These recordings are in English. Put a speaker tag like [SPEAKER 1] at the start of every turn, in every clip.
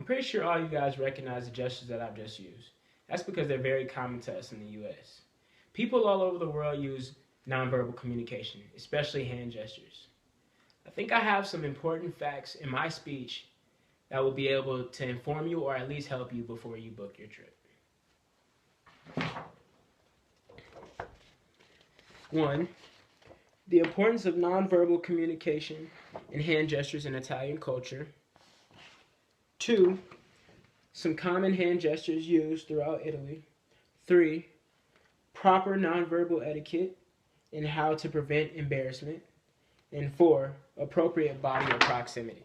[SPEAKER 1] pretty sure all you guys recognize the gestures that I've just used. That's because they're very common to us in the US. People all over the world use nonverbal communication, especially hand gestures. I think I have some important facts in my speech that will be able to inform you or at least help you before you book your trip. 1. The importance of nonverbal communication and hand gestures in Italian culture. 2. Some common hand gestures used throughout Italy. 3. Proper nonverbal etiquette and how to prevent embarrassment. And 4. Appropriate body or proximity.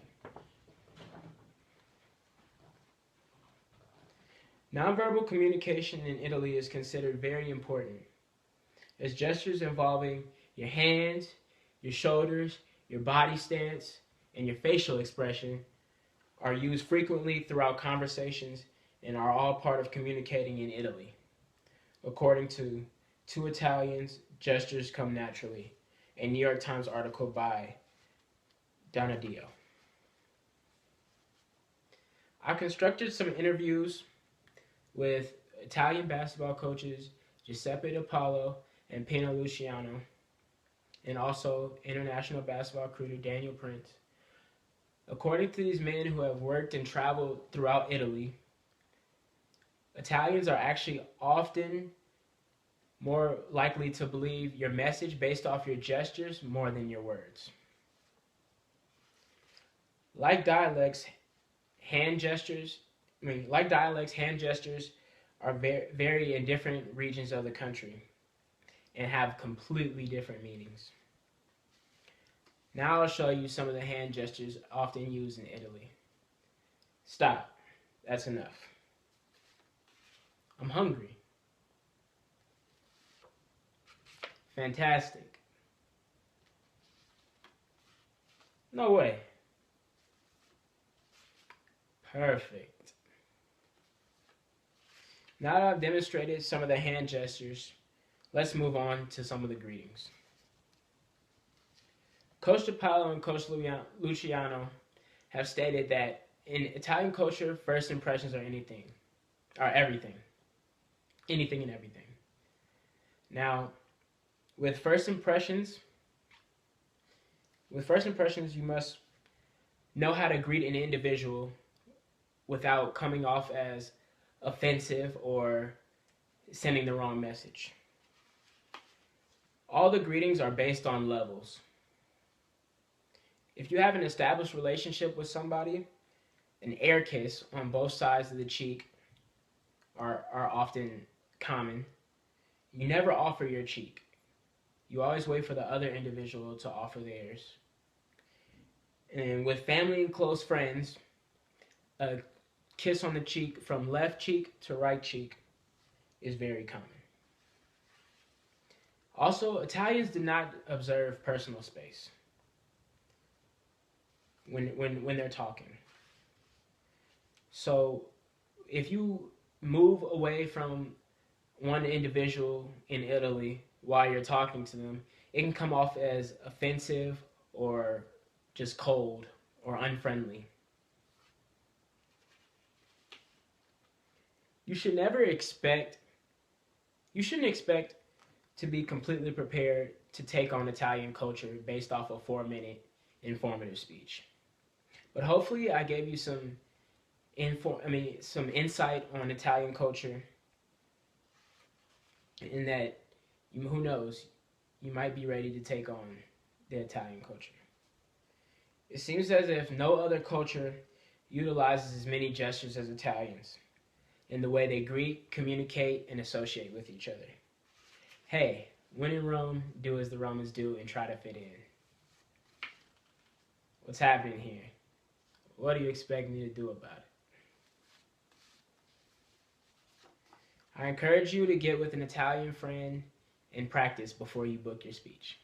[SPEAKER 1] Nonverbal communication in Italy is considered very important, as gestures involving your hands, your shoulders, your body stance, and your facial expression are used frequently throughout conversations and are all part of communicating in Italy. According to To Italians, Gestures Come Naturally, a New York Times article by Donadio. I constructed some interviews with Italian basketball coaches Giuseppe DiPaolo and Pino Luciano, and also international basketball recruiter Daniel Prince. According to these men who have worked and traveled throughout Italy, Italians are actually often more likely to believe your message based off your gestures more than your words. Like dialects, hand gestures are vary in different regions of the country and have completely different meanings. Now I'll show you some of the hand gestures often used in Italy. Stop. That's enough. I'm hungry. Fantastic. No way. Perfect. Now that I've demonstrated some of the hand gestures, let's move on to some of the greetings. Coach DiPaolo and Coach Luciano have stated that in Italian culture, first impressions are everything. Anything and everything. Now, with first impressions, you must know how to greet an individual without coming off as offensive or sending the wrong message. All the greetings are based on levels. If you have an established relationship with somebody, an air kiss on both sides of the cheek are often common. You never offer your cheek. You always wait for the other individual to offer theirs. And with family and close friends, a kiss on the cheek from left cheek to right cheek is very common. Also, Italians do not observe personal space when they're talking. So if you move away from one individual in Italy while you're talking to them, it can come off as offensive or just cold or unfriendly. You shouldn't expect to be completely prepared to take on Italian culture based off a 4-minute informative speech. But hopefully I gave you some insight on Italian culture, and that, who knows, you might be ready to take on the Italian culture. It seems as if no other culture utilizes as many gestures as Italians in the way they greet, communicate, and associate with each other. Hey, when in Rome, do as the Romans do and try to fit in. What's happening here? What do you expect me to do about it? I encourage you to get with an Italian friend and practice before you book your speech.